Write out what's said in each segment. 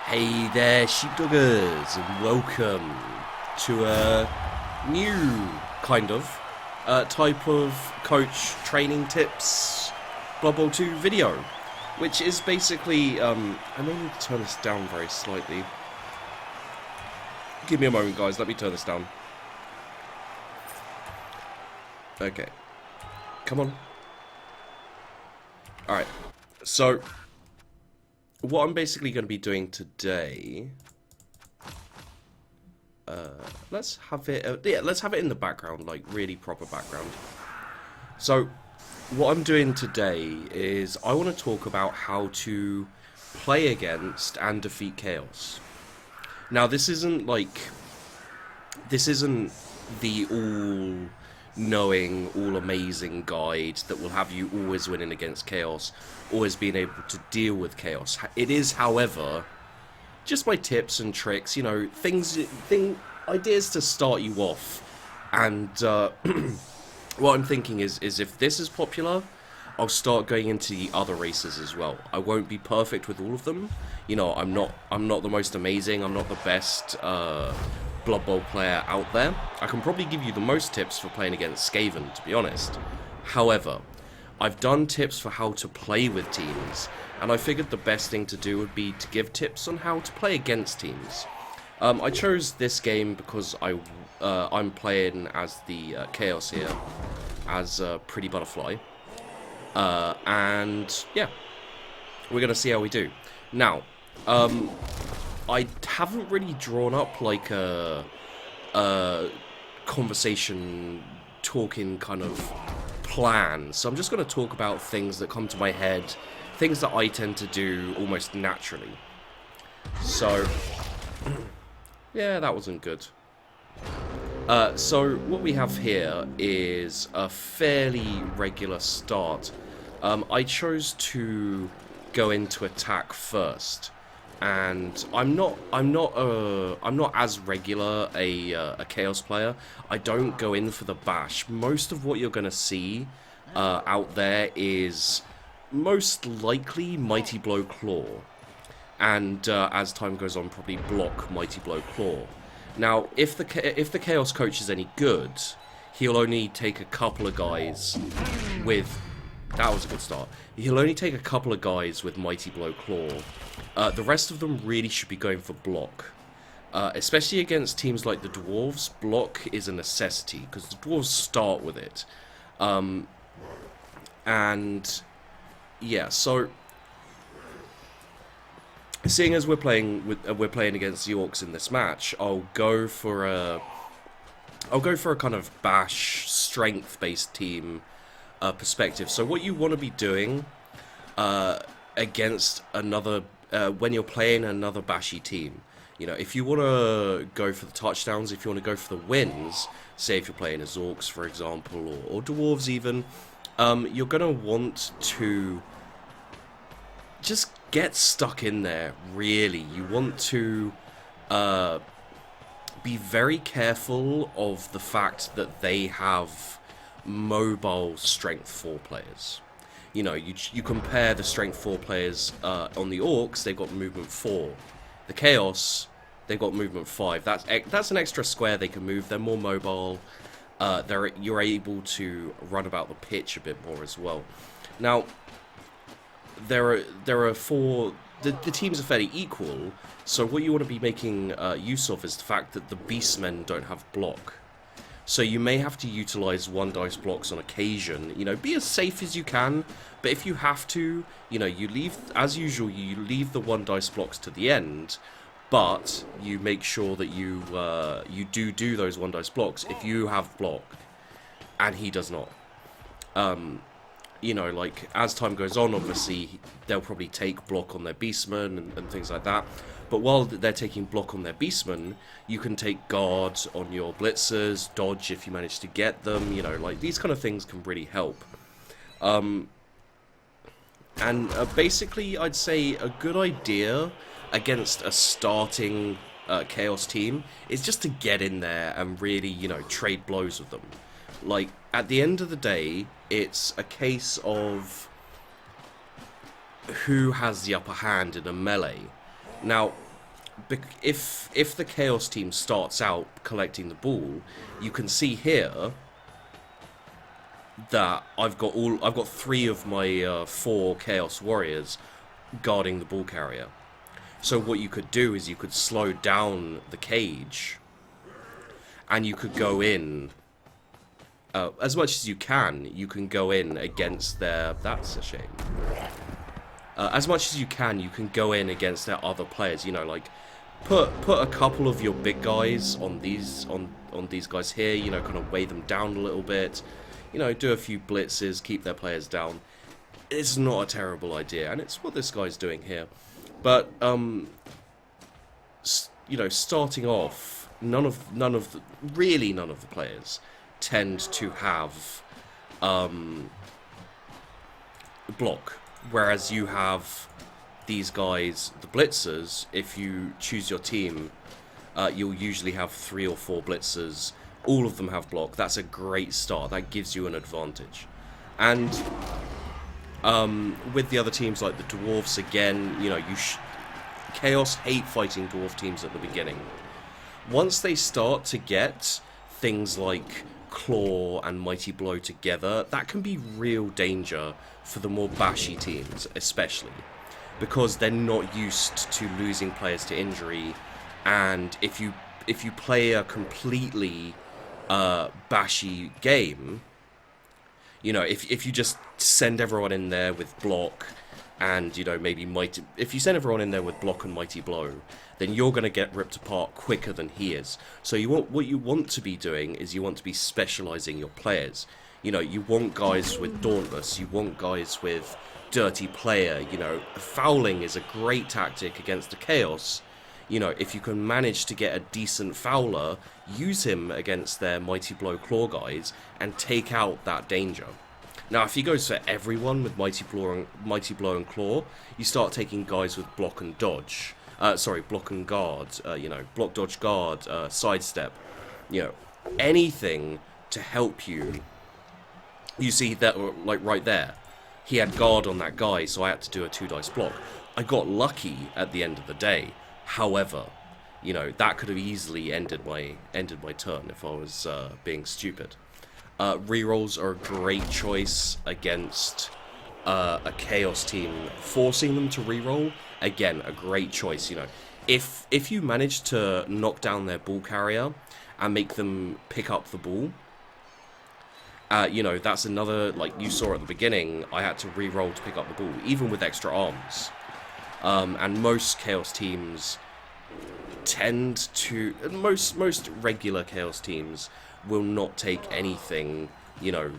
Hey there, sheepdoggers, and welcome to a new kind of type of coach training tips Blood Bowl 2 video, which is basically, I may need to turn this down very slightly. Give me a moment, guys, let me turn this down. Okay, come on. Alright, so what I'm basically going to be doing today, let's have it, let's have it in the background, like really proper background. So, what I'm doing today is I want to talk about how to play against and defeat Chaos. Now, this isn't the all-knowing, all-amazing guide that will have you always winning against Chaos, always being able to deal with Chaos. It is, however, just my tips and tricks, you know, ideas to start you off. And what I'm thinking is if this is popular, I'll start going into the other races as well. I won't be perfect with all of them. You know, I'm not the most amazing. I'm not the best Blood Bowl player out there. I can probably give you the most tips for playing against Skaven, to be honest. However, I've done tips for how to play with teams, and I figured the best thing to do would be to give tips on how to play against teams. I chose this game because I'm playing as the Chaos here, as Pretty Butterfly, and yeah, we're gonna see how we do. Now, I haven't really drawn up like a conversation talking kind of plan, so I'm just going to talk about things that come to my head, things that I tend to do almost naturally. So, yeah, that wasn't good. So what we have here is a fairly regular start. I chose to go into attack first, and I'm not as regular a Chaos player. I don't go in for the bash. Most of what you're gonna see out there is most likely Mighty Blow Claw, and as time goes on, probably block Mighty Blow Claw. Now, if the Chaos coach is any good, he'll only take a couple of guys with. That was a good start. He'll only take a couple of guys with Mighty Blow Claw. The rest of them really should be going for block. Especially against teams like the Dwarves, block is a necessity, because the Dwarves start with it. And, yeah, so seeing as we're playing against the Orcs in this match, I'll go for a kind of bash, strength-based team perspective. So what you want to be doing against another, when you're playing another bashy team, you know, if you want to go for the touchdowns, if you want to go for the wins, say if you're playing as Orcs, for example, or Dwarves even, you're going to want to just get stuck in there, really. You want to be very careful of the fact that they have mobile strength 4 players. You know, you compare the strength 4 players on the Orcs, they've got movement 4. The Chaos, they've got movement 5. That's an extra square they can move. They're more mobile. You're able to run about the pitch a bit more as well. Now, there are 4. The teams are fairly equal. So what you want to be making use of is the fact that the Beastmen don't have block. So you may have to utilize 1 dice blocks on occasion. You know, be as safe as you can. But if you have to, you know, you leave, as usual, you leave the 1 dice blocks to the end. But you make sure that you do those 1 dice blocks if you have block and he does not. You know, like, as time goes on, obviously, they'll probably take block on their Beastmen and things like that. But while they're taking block on their Beastmen, you can take guard on your Blitzers, dodge if you manage to get them, you know, like, these kind of things can really help. Basically, I'd say a good idea against a starting Chaos team is just to get in there and really, you know, trade blows with them. Like, at the end of the day, it's a case of who has the upper hand in a melee. Now, if the Chaos team starts out collecting the ball, you can see here that I've got 3 of my 4 Chaos Warriors guarding the ball carrier. So what you could do is you could slow down the cage, and you could go in as much as you can. You can go in against their. That's a shame. As much as you can go in against their other players. You know, like put a couple of your big guys on these guys here. You know, kind of weigh them down a little bit. You know, do a few blitzes, keep their players down. It's not a terrible idea, and it's what this guy's doing here. But you know, starting off, none of the players tend to have block, whereas you have these guys, the blitzers. If you choose your team, you'll usually have 3 or 4 blitzers. All of them have block. That's a great start. That gives you an advantage. And with the other teams like the dwarves, again, you know, Chaos hate fighting dwarf teams at the beginning. Once they start to get things like Claw and Mighty Blow together, that can be real danger for the more bashy teams, especially because they're not used to losing players to injury. And if you play a completely bashy game, you know, if you just send everyone in there with block and, you know, maybe if you send everyone in there with block and Mighty Blow, then you're going to get ripped apart quicker than he is. So what you want to be doing is you want to be specializing your players. You know, you want guys with Dauntless, you want guys with Dirty Player. You know, fouling is a great tactic against the Chaos. You know, if you can manage to get a decent fouler, use him against their Mighty Blow Claw guys and take out that danger. Now, if he goes for everyone with Mighty Blow and Claw, you start taking guys with block and dodge. Block and guard. You know, block, dodge, guard, sidestep. You know, anything to help you. You see that, like right there, he had guard on that guy, so I had to do a 2-dice block. I got lucky at the end of the day. However, you know, that could have easily ended my turn if I was being stupid. Rerolls are a great choice against a Chaos team. Forcing them to reroll, again, a great choice. You know, if you manage to knock down their ball carrier and make them pick up the ball, you know, that's another, like you saw at the beginning, I had to reroll to pick up the ball, even with extra arms. And most Chaos teams tend to... Most regular Chaos teams will not take anything, you know,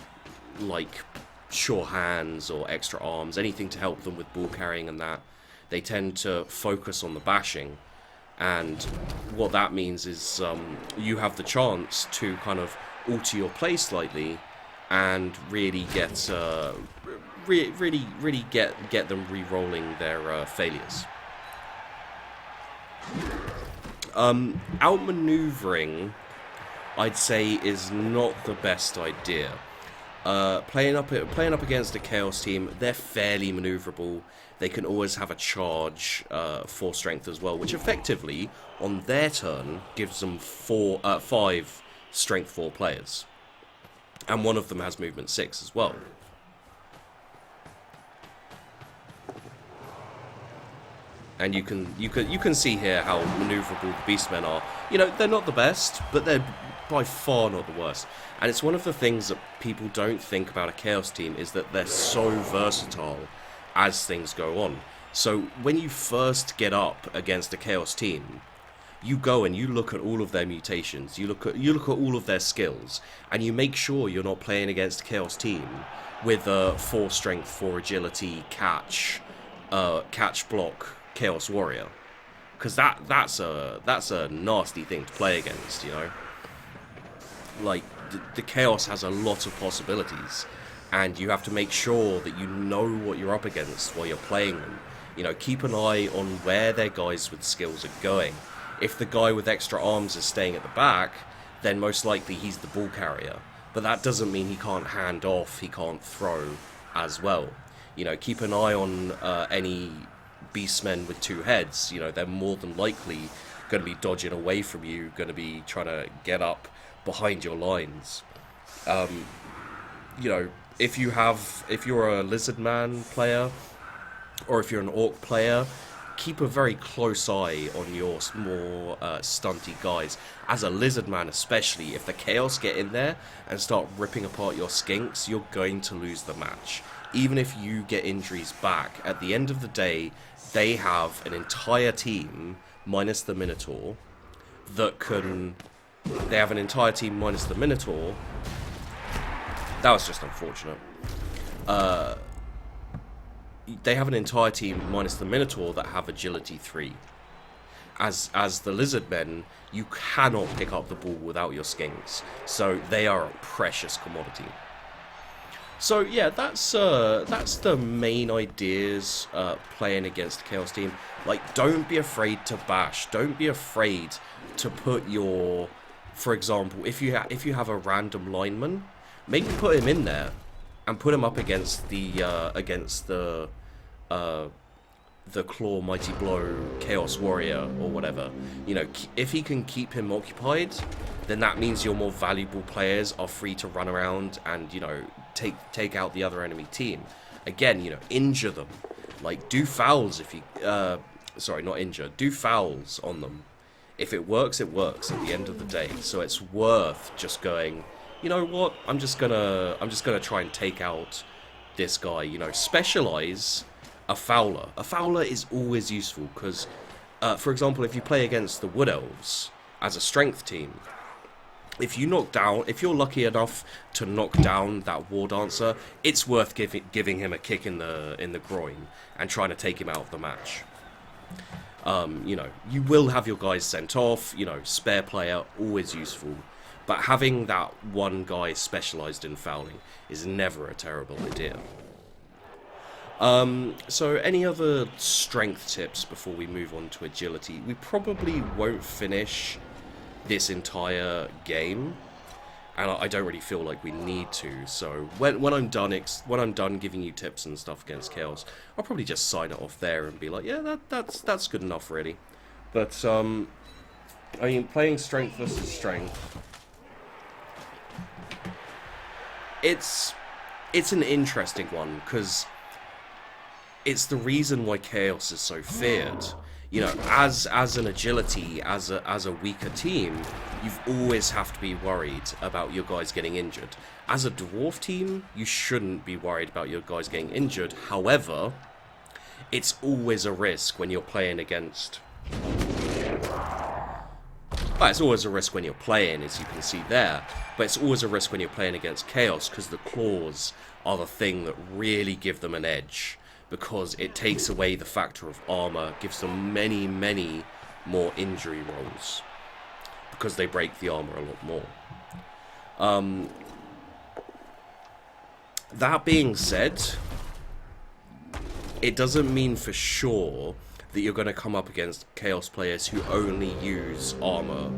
like sure hands or extra arms, anything to help them with ball carrying and that. They tend to focus on the bashing. And what that means is you have the chance to kind of alter your play slightly and really get... Really get them re-rolling their failures. Outmaneuvering, I'd say, is not the best idea. Playing up against a Chaos team, they're fairly maneuverable. They can always have a charge for strength as well, which effectively, on their turn, gives them 5 strength 4 players, and one of them has movement 6 as well. And you can see here how maneuverable the Beastmen are. You know, they're not the best, but they're by far not the worst. And it's one of the things that people don't think about a Chaos team, is that they're so versatile as things go on. So when you first get up against a Chaos team, you go and you look at all of their mutations, you look at all of their skills, and you make sure you're not playing against a Chaos team with a 4 strength, 4 agility, catch block Chaos Warrior, because that's a nasty thing to play against. You know, like the Chaos has a lot of possibilities, and you have to make sure that you know what you're up against while you're playing them. You know, keep an eye on where their guys with skills are going. If the guy with extra arms is staying at the back, then most likely he's the ball carrier. But that doesn't mean he can't hand off, he can't throw as well. You know, keep an eye on any beastmen with 2 heads, you know, they're more than likely going to be dodging away from you, going to be trying to get up behind your lines. You know, if you're a lizardman player, or if you're an orc player, keep a very close eye on your more stunty guys. As a lizardman especially, if the chaos get in there and start ripping apart your skinks, you're going to lose the match. Even if you get injuries back, at the end of the day, they have an entire team, minus the Minotaur, that can... They have an entire team minus the Minotaur. That was just unfortunate. They have an entire team minus the Minotaur that have agility 3. As the lizardmen, you cannot pick up the ball without your skinks, so they are a precious commodity. So yeah, that's the main ideas playing against the Chaos team. Like, don't be afraid to bash. Don't be afraid to put your, for example, if you have a random lineman, maybe put him in there and put him up against the Claw Mighty Blow Chaos Warrior or whatever. You know, if he can keep him occupied, then that means your more valuable players are free to run around and, you know, take out the other enemy team. Again, you know, injure them. Like, do fouls if you... sorry, not injure. Do fouls on them. If it works, it works at the end of the day. So it's worth just going, you know what, I'm just gonna try and take out this guy. You know, specialize a fowler. A fowler is always useful because, for example, if you play against the Wood Elves as a strength team, if you're lucky enough to knock down that War Dancer, it's worth giving him a kick in the groin and trying to take him out of the match. You know, you will have your guys sent off. You know, spare player, always useful. But having that one guy specialised in fouling is never a terrible idea. So any other strength tips before we move on to agility? We probably won't finish this entire game, and I don't really feel like we need to. So when I'm done giving you tips and stuff against Chaos, I'll probably just sign it off there and be like, yeah, that's good enough, really. But I mean, playing strength versus strength, it's an interesting one because it's the reason why Chaos is so feared. You know, as an agility, as a weaker team, you've always have to be worried about your guys getting injured. As a dwarf team, you shouldn't be worried about your guys getting injured. However, it's always a risk when you're playing against... Well, it's always a risk when you're playing, as you can see there. But it's always a risk when you're playing against Chaos, because the claws are the thing that really give them an edge. Because it takes away the factor of armor, gives them many, many more injury rolls. Because they break the armor a lot more. That being said, it doesn't mean for sure that you're going to come up against Chaos players who only use armor.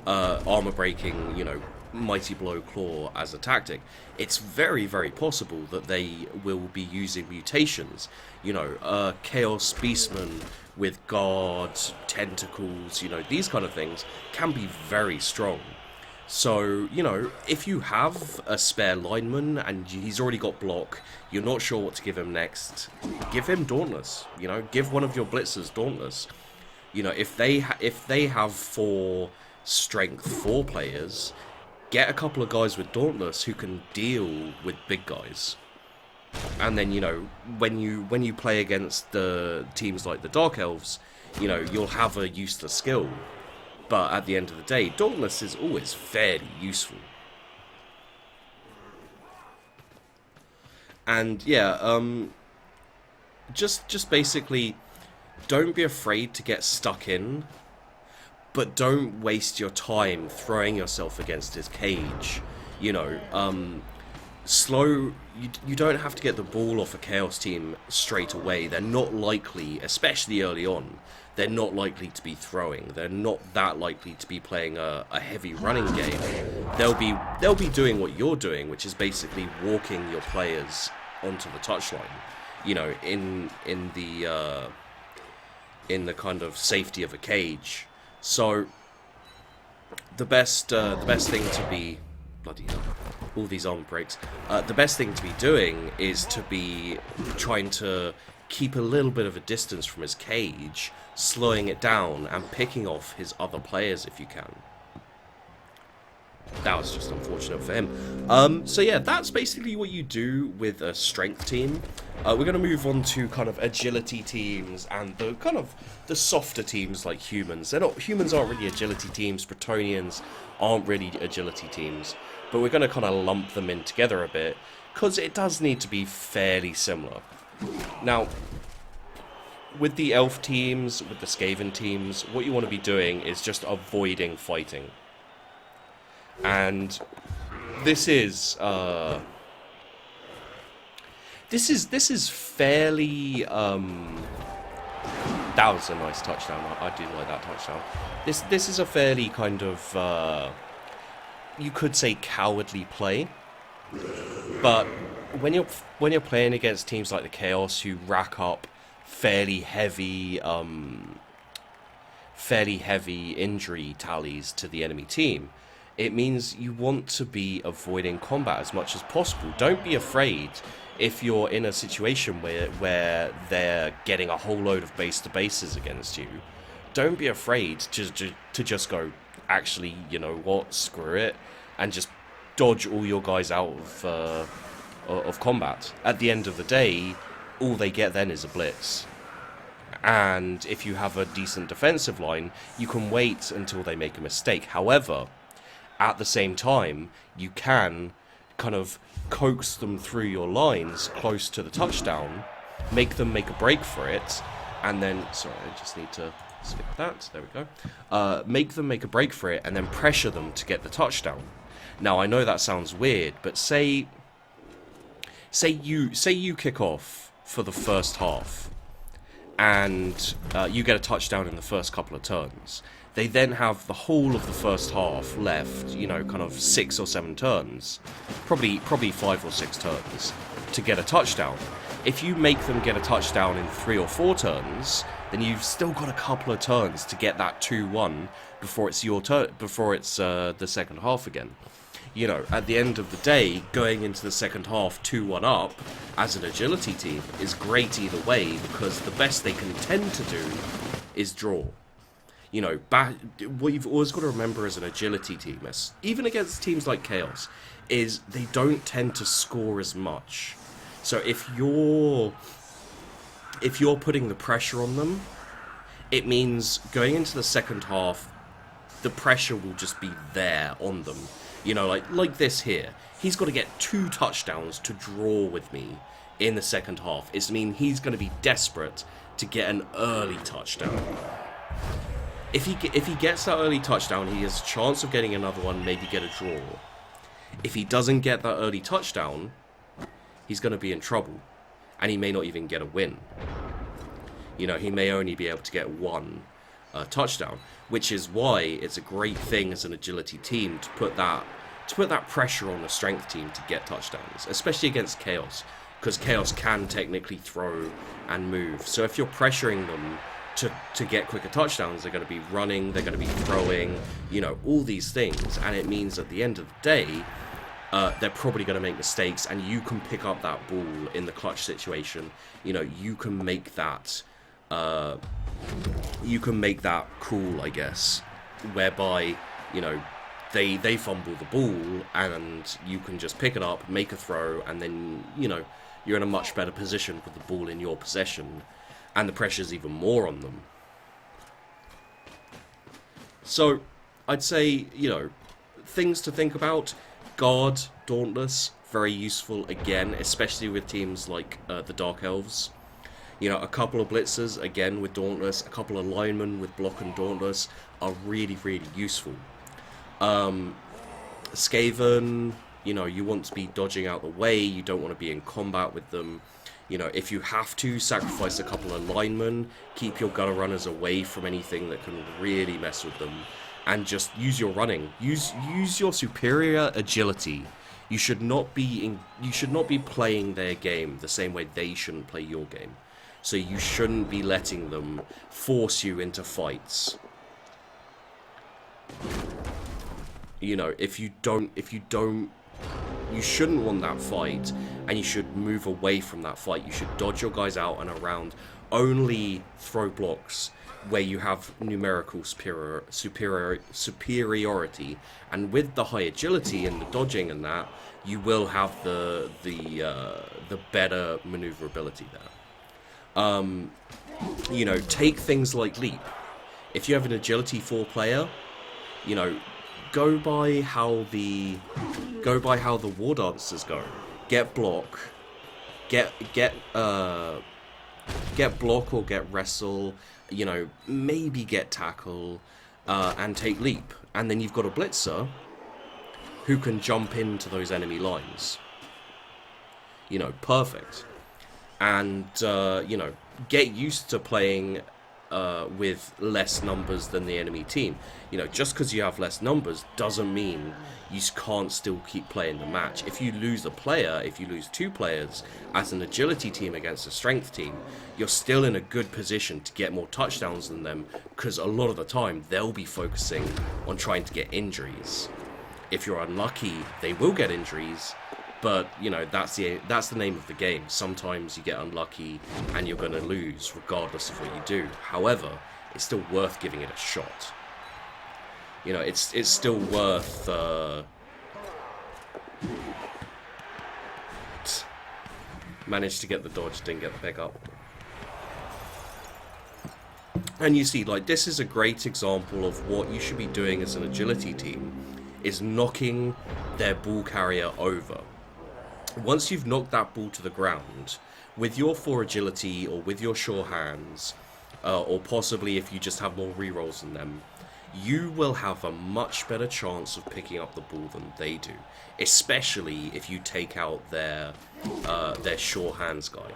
Armor breaking, you know, Mighty Blow Claw as a tactic. It's very, very possible that they will be using mutations. You know, Chaos Beastmen with guard, tentacles, you know, these kind of things can be very strong. So, you know, if you have a spare lineman and he's already got block, you're not sure what to give him next, give him Dauntless. You know, give one of your blitzers Dauntless. You know, if they have 4 strength 4 players, get a couple of guys with Dauntless who can deal with big guys. And then, you know, when you play against the teams like the Dark Elves, you know, you'll have a useless skill. But at the end of the day, Dauntless is always fairly useful. And yeah, just basically, don't be afraid to get stuck in, but don't waste your time throwing yourself against his cage. You know, you don't have to get the ball off a Chaos team straight away. They're not likely, especially early on, they're not likely to be throwing. They're not that likely to be playing a heavy running game. They'll be doing what you're doing, which is basically walking your players onto the touchline. you know, in the kind of safety of a cage. So the best thing to be, bloody hell, all these armor breaks. The best thing to be doing is to be trying to keep a little bit of a distance from his cage, slowing it down and picking off his other players if you can. That was just unfortunate for him. So yeah, that's basically what you do with a strength team. We're going to move on to kind of agility teams and the kind of the softer teams like humans. Humans aren't really agility teams. Bretonnians aren't really agility teams. But we're going to kind of lump them in together a bit because it does need to be fairly similar. Now, with the elf teams, with the Skaven teams, what you want to be doing is just avoiding fighting. And this is fairly that was a nice touchdown. I do like that touchdown. This is a fairly kind of you could say cowardly play, but when you're playing against teams like the Chaos who rack up fairly heavy injury tallies to the enemy team, it means you want to be avoiding combat as much as possible. Don't be afraid if you're in a situation where they're getting a whole load of base-to-bases against you. Don't be afraid to just go, actually, you know what, screw it, and just dodge all your guys out of combat. At the end of the day, all they get then is a blitz. And if you have a decent defensive line, you can wait until they make a mistake. However, at the same time, you can kind of coax them through your lines close to the touchdown, make them make a break for it, and then, sorry, I just need to skip that, there we go, make them make a break for it, and then pressure them to get the touchdown. Now, I know that sounds weird, but say you kick off for the first half, and you get a touchdown in the first couple of turns. They then have the whole of the first half left, you know, kind of 6 or 7 turns, probably 5 or 6 turns, to get a touchdown. If you make them get a touchdown in 3 or 4 turns, then you've still got a couple of turns to get that 2-1 before it's your turn, before it's the second half again. You know, at the end of the day, going into the second half 2-1 up as an agility team is great either way, because the best they can tend to do is draw. You know, what you've always got to remember as an agility team, even against teams like Chaos, is they don't tend to score as much. So if you're putting the pressure on them, it means going into the second half, the pressure will just be there on them. You know, like this here. He's got to get 2 touchdowns to draw with me in the second half. It's mean he's going to be desperate to get an early touchdown. If he gets that early touchdown, he has a chance of getting another one, maybe get a draw. If he doesn't get that early touchdown, he's going to be in trouble, and he may not even get a win. You know, he may only be able to get 1 touchdown, which is why it's a great thing as an agility team to put that pressure on the strength team to get touchdowns, especially against Chaos, because Chaos can technically throw and move. So if you're pressuring them to get quicker touchdowns, they're going to be running, they're going to be throwing, you know, all these things, and it means at the end of the day, they're probably going to make mistakes, and you can pick up that ball in the clutch situation. You know, you can make that cool, I guess, whereby, you know, they fumble the ball, and you can just pick it up, make a throw, and then, you know, you're in a much better position with the ball in your possession, and the pressure's even more on them. So, I'd say, you know, things to think about. Guard, Dauntless, very useful again, especially with teams like the Dark Elves. You know, a couple of blitzers, again, with Dauntless, a couple of linemen with Block and Dauntless are really, really useful. Skaven, you know, you want to be dodging out the way, you don't want to be in combat with them. You know, if you have to, sacrifice a couple of linemen, keep your gunner runners away from anything that can really mess with them, and just use your running. Use your superior agility You should not be playing their game the same way they shouldn't play your game. So you shouldn't be letting them force you into fights. You know, you shouldn't want that fight, and you should move away from that fight. You should dodge your guys out and around. Only throw blocks where you have numerical superiority, and with the high agility and the dodging and that, you will have the better maneuverability there. You know, take things like leap. If you have an agility 4 player, you know, go by how the war dancers go. Get block, get block or get wrestle. You know, maybe get tackle, and take leap, and then you've got a blitzer who can jump into those enemy lines. You know, perfect. And you know, get used to playing with less numbers than the enemy team. You know, just because you have less numbers doesn't mean you can't still keep playing the match. If you lose a player, if you lose 2 players as an agility team against a strength team, you're still in a good position to get more touchdowns than them, because a lot of the time they'll be focusing on trying to get injuries. If you're unlucky, they will get injuries, but you know, that's the name of the game. Sometimes you get unlucky and you're going to lose regardless of what you do. However, it's still worth giving it a shot. You know, it's still worth managed to get the dodge, didn't get the pickup. And you see, like, this is a great example of what you should be doing as an agility team, is knocking their ball carrier over. Once you've knocked that ball to the ground, with your 4 agility or with your sure hands, or possibly if you just have more rerolls than them, you will have a much better chance of picking up the ball than they do, especially if you take out their sure hands guy.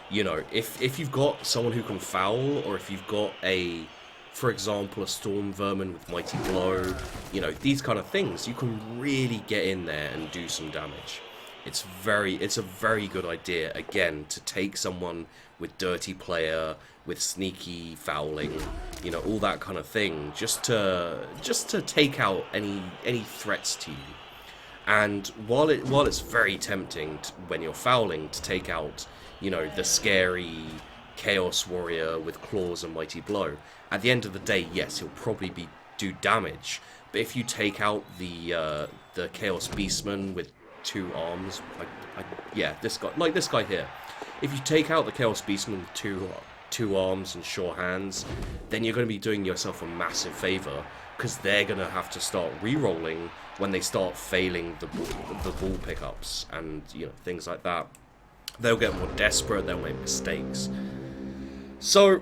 You know, if you've got someone who can foul, or if you've got for example, a Storm Vermin with Mighty Blow, you know, these kind of things, you can really get in there and do some damage. It's a very good idea, again, to take someone with dirty player, with sneaky fouling, you know, all that kind of thing, just to take out any threats to you. And while it's very tempting when you're fouling to take out, you know, the scary Chaos Warrior with claws and Mighty Blow, at the end of the day, yes, he'll probably do damage. But if you take out the Chaos Beastman with 2 arms, yeah, this guy here. If you take out the Chaos Beastman with two arms and sure hands, then you're going to be doing yourself a massive favor, because they're going to have to start re-rolling when they start failing the ball pickups and, you know, things like that. They'll get more desperate, they'll make mistakes. So,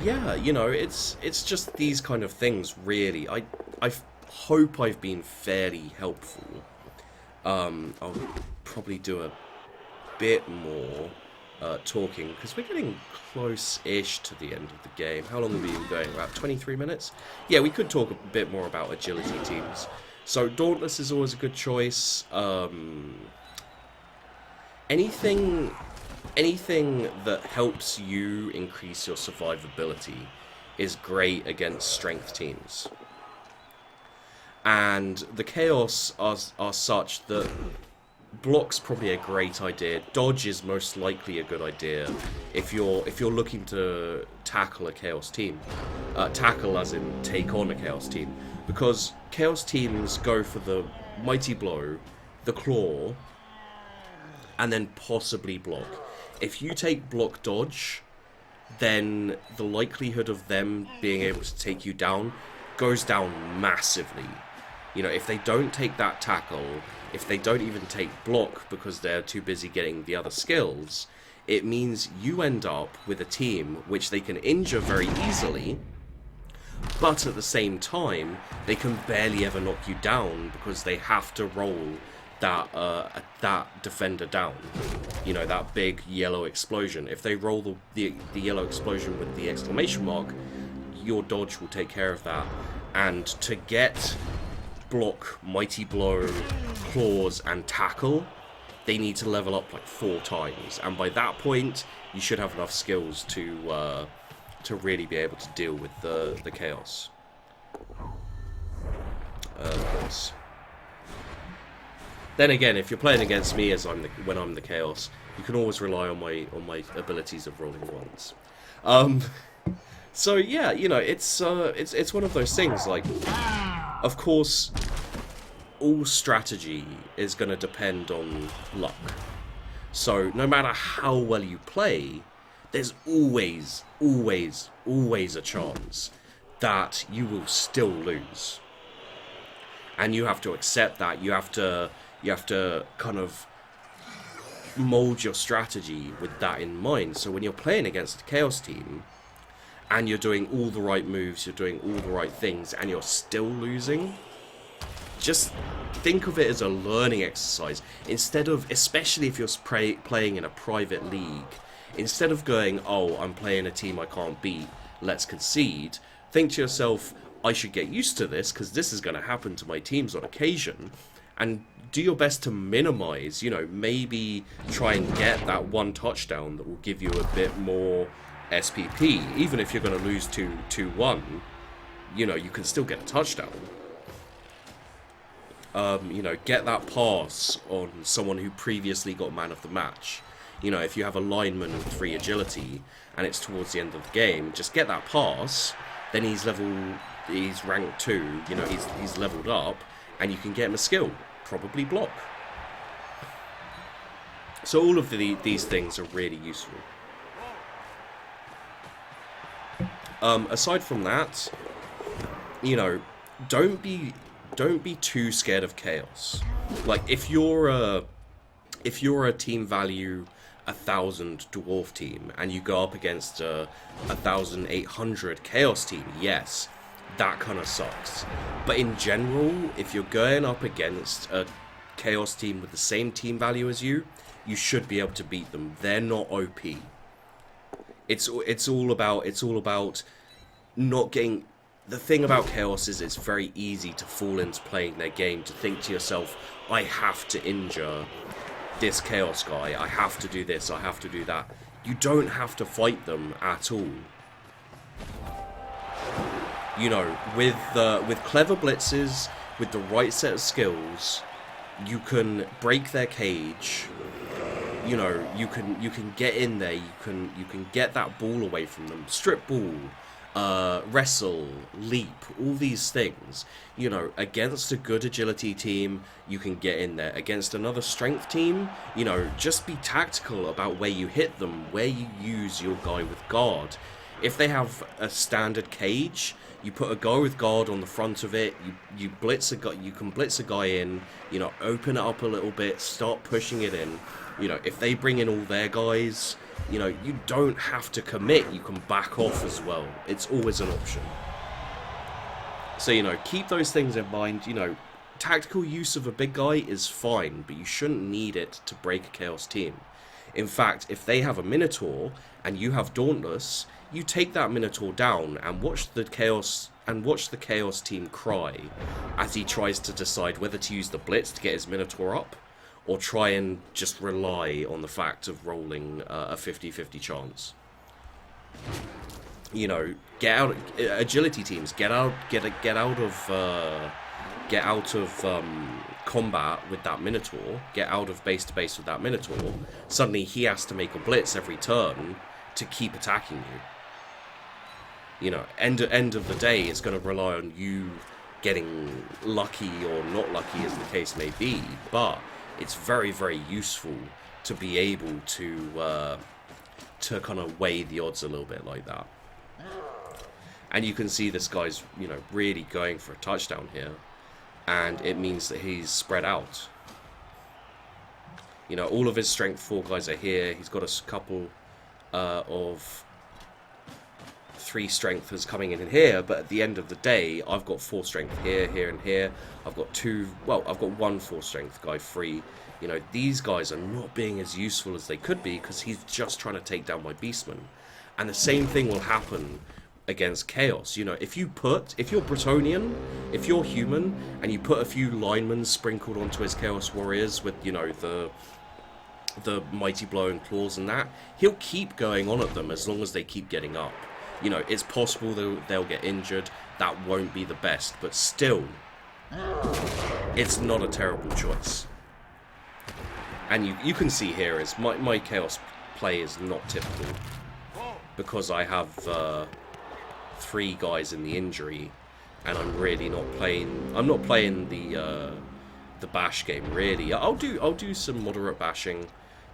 yeah, you know, it's just these kind of things, really. I hope I've been fairly helpful. I'll probably do a bit more talking, because we're getting close-ish to the end of the game. How long have we been going? About 23 minutes? Yeah, we could talk a bit more about agility teams. So Dauntless is always a good choice. Anything that helps you increase your survivability is great against strength teams. And the Chaos are such that block's probably a great idea. Dodge is most likely a good idea if you're looking to tackle a Chaos team. Tackle as in take on a Chaos team. Because Chaos teams go for the Mighty Blow, the Claw, and then possibly block. If you take block dodge, then the likelihood of them being able to take you down goes down massively. You know, if they don't take that tackle, if they don't even take block because they're too busy getting the other skills, it means you end up with a team which they can injure very easily, but at the same time, they can barely ever knock you down because they have to roll that defender down. You know, that big yellow explosion. If they roll the yellow explosion with the exclamation mark, your dodge will take care of that. And to get block, mighty blow, claws, and tackle, they need to level up like 4 times. And by that point, you should have enough skills to really be able to deal with the chaos. Then again, if you're playing against me as when I'm the chaos, you can always rely on my abilities of rolling ones. So yeah, you know, it's one of those things. Like, of course, all strategy is going to depend on luck. So no matter how well you play, there's always a chance that you will still lose, and you have to accept that. You have to kind of mold your strategy with that in mind. So when you're playing against a chaos team and you're doing all the right moves, you're doing all the right things, and you're still losing, just think of it as a learning exercise. Instead of, especially if you're playing in a private league, instead of going, oh, I'm playing a team I can't beat, let's concede, think to yourself, I should get used to this because this is going to happen to my teams on occasion, and do your best to minimize, you know, maybe try and get that one touchdown that will give you a bit more SPP. Even if you're going to lose 2-1, you know, you can still get a touchdown. You know, get that pass on someone who previously got man of the match. You know, if you have a lineman with 3 agility and it's towards the end of the game, just get that pass, then he's rank 2, you know, he's leveled up, and you can get him a skill, probably block. So all of these things are really useful. Aside from that, you know, don't be too scared of chaos. Like, if you're a team value 1,000 dwarf team and you go up against a 1,800 chaos team, yes, that kind of sucks. But in general, if you're going up against a chaos team with the same team value as you, you should be able to beat them. They're not OP. It's all about not getting. The thing about chaos is it's very easy to fall into playing their game, to think to yourself, I have to injure this chaos guy, I have to do this, I have to do that. You don't have to fight them at all. You know, with clever blitzes, with the right set of skills, you can break their cage. You know, you can get in there, you can get that ball away from them, strip ball, wrestle, leap, all these things. You know, against a good agility team, you can get in there. Against another strength team, you know, just be tactical about where you hit them, where you use your guy with guard. If they have a standard cage, you put a guy with guard on the front of it, you blitz a guy, you can blitz a guy in, you know, open it up a little bit, start pushing it in. You know, if they bring in all their guys, you know, you don't have to commit, you can back off as well. It's always an option. So, you know, keep those things in mind. You know, tactical use of a big guy is fine, but you shouldn't need it to break a chaos team. In fact, if they have a Minotaur and you have Dauntless, you take that Minotaur down and watch the chaos team cry as he tries to decide whether to use the blitz to get his Minotaur up, or try and just rely on the fact of rolling a 50-50 chance. You know, get out. Agility teams, get out of combat with that Minotaur. Get out of base to base with that Minotaur. Suddenly, he has to make a blitz every turn to keep attacking you. You know, end of the day, it's going to rely on you getting lucky or not lucky, as the case may be. But it's very, very useful to be able to kind of weigh the odds a little bit like that. And you can see this guy's, you know, really going for a touchdown here, and it means that he's spread out. You know, all of his strength 4 guys are here. He's got a couple of 3 strengthers coming in here, but at the end of the day, I've got 4 strength here, here, and here. I've got 1 4 strength guy free. You know, these guys are not being as useful as they could be because he's just trying to take down my beastman. And the same thing will happen against Chaos. You know, if you're Bretonian, if you're human, and you put a few linemen sprinkled onto his Chaos Warriors with, you know, the Mighty Blow and Claws and that, he'll keep going on at them as long as they keep getting up. You know, it's possible they'll get injured. That won't be the best, but still, it's not a terrible choice. And you can see here is my Chaos play is not typical, because I have 3 guys in the injury, and I'm really not playing. I'm not playing the bash game really. I'll do some moderate bashing,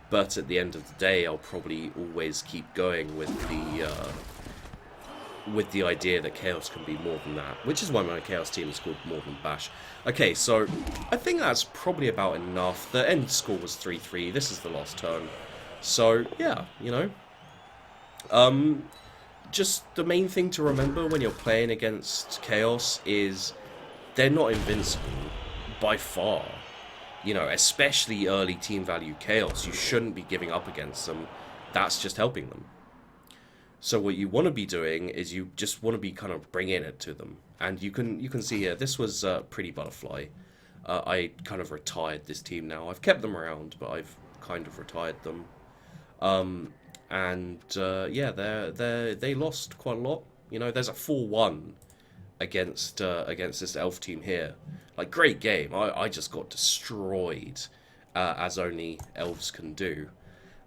but at the end of the day, I'll probably always keep going with the idea that Chaos can be more than that, which is why my Chaos team is called More Than Bash. Okay, so I think that's probably about enough. The end score was 3-3. This is the last turn. So, yeah, you know. Just the main thing to remember when you're playing against Chaos is they're not invincible by far. You know, especially early team value Chaos. You shouldn't be giving up against them. That's just helping them. So what you want to be doing is you just want to be kind of bringing it to them. And you can see here, this was Pretty Butterfly. I kind of retired this team now. I've kept them around, but I've kind of retired them. Yeah, they lost quite a lot. You know, there's a 4-1 against this elf team here. Like, great game. I just got destroyed, as only elves can do.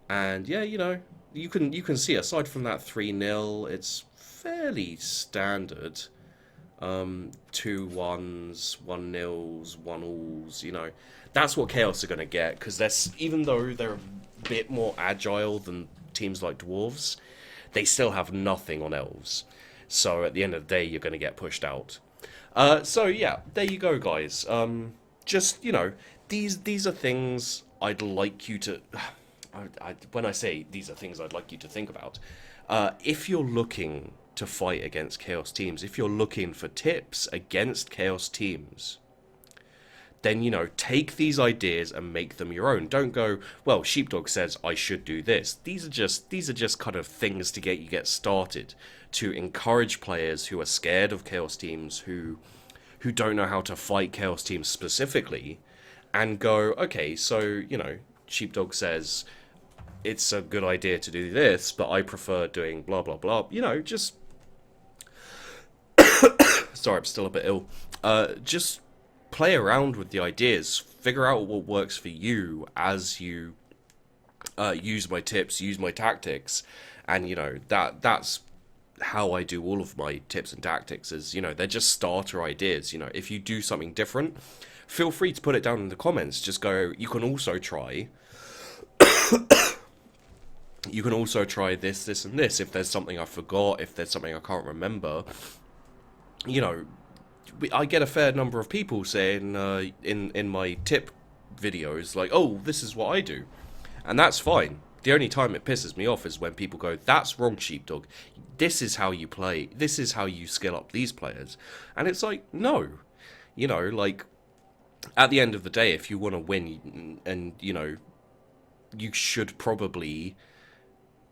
And yeah, you know, you can see aside from that 3-0, it's fairly standard. 2 1s, 1-0s, 1-alls, you know. That's what Chaos are going to get, because even though they're a bit more agile than teams like Dwarves, they still have nothing on elves. So at the end of the day, you're going to get pushed out. So yeah, there you go, guys. Just, you know, these are things I'd like you to... when I say these are things I'd like you to think about, if you're looking to fight against Chaos teams, if you're looking for tips against Chaos teams, then, you know, take these ideas and make them your own. Don't go, well, Sheepdog says I should do this. These are just kind of things to get started, to encourage players who are scared of Chaos teams, who don't know how to fight Chaos teams specifically, and go, okay, so, you know, Sheepdog says it's a good idea to do this, but I prefer doing blah blah blah. You know, just sorry, I'm still a bit ill. Just play around with the ideas, figure out what works for you as you use my tips, use my tactics, and you know that's how I do all of my tips and tactics. Is, you know, they're just starter ideas. You know, if you do something different, feel free to put it down in the comments. Just go, you can also try. You can also try this, this, and this. If there's something I forgot, if there's something I can't remember, you know, I get a fair number of people saying in my tip videos, like, oh, this is what I do. And that's fine. The only time it pisses me off is when people go, that's wrong, Sheepdog. This is how you play. This is how you skill up these players. And it's like, no. You know, like, at the end of the day, if you want to win, and, you know, you should probably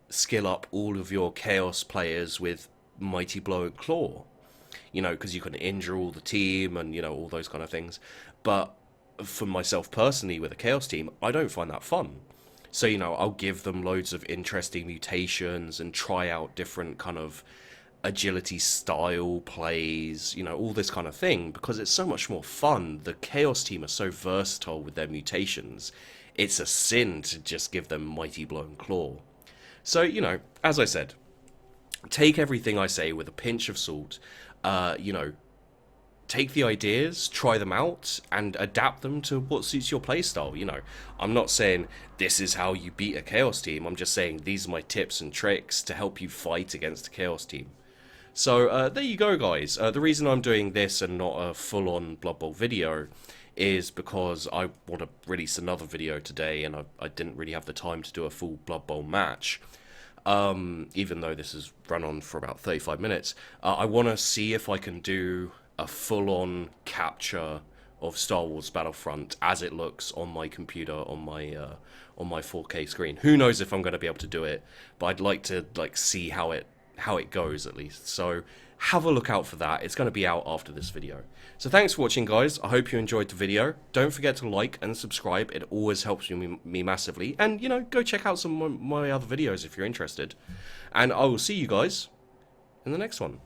skill up all of your Chaos players with Mighty Blow and Claw. You know, because you can injure all the team and, you know, all those kind of things. But for myself personally, with a Chaos team, I don't find that fun. So, you know, I'll give them loads of interesting mutations and try out different kind of agility style plays, you know, all this kind of thing, because it's so much more fun. The Chaos team are so versatile with their mutations. It's a sin to just give them Mighty Blow and Claw. So, you know, as I said, take everything I say with a pinch of salt. You know, take the ideas, try them out, and adapt them to what suits your playstyle. You know, I'm not saying this is how you beat a Chaos team. I'm just saying these are my tips and tricks to help you fight against a Chaos team. So, there you go, guys. The reason I'm doing this and not a full-on Blood Bowl video is because I want to release another video today, and I didn't really have the time to do a full Blood Bowl match. Even though this has run on for about 35 minutes, I want to see if I can do a full-on capture of Star Wars Battlefront as it looks on my computer, on my 4K screen. Who knows if I'm going to be able to do it, but I'd like to see how it how it goes, at least. So have a look out for that. It's going to be out after this video. So thanks for watching, guys. I hope you enjoyed the video. Don't forget to like and subscribe. It always helps me massively. And, you know, go check out some of my other videos if you're interested. And I will see you guys in the next one.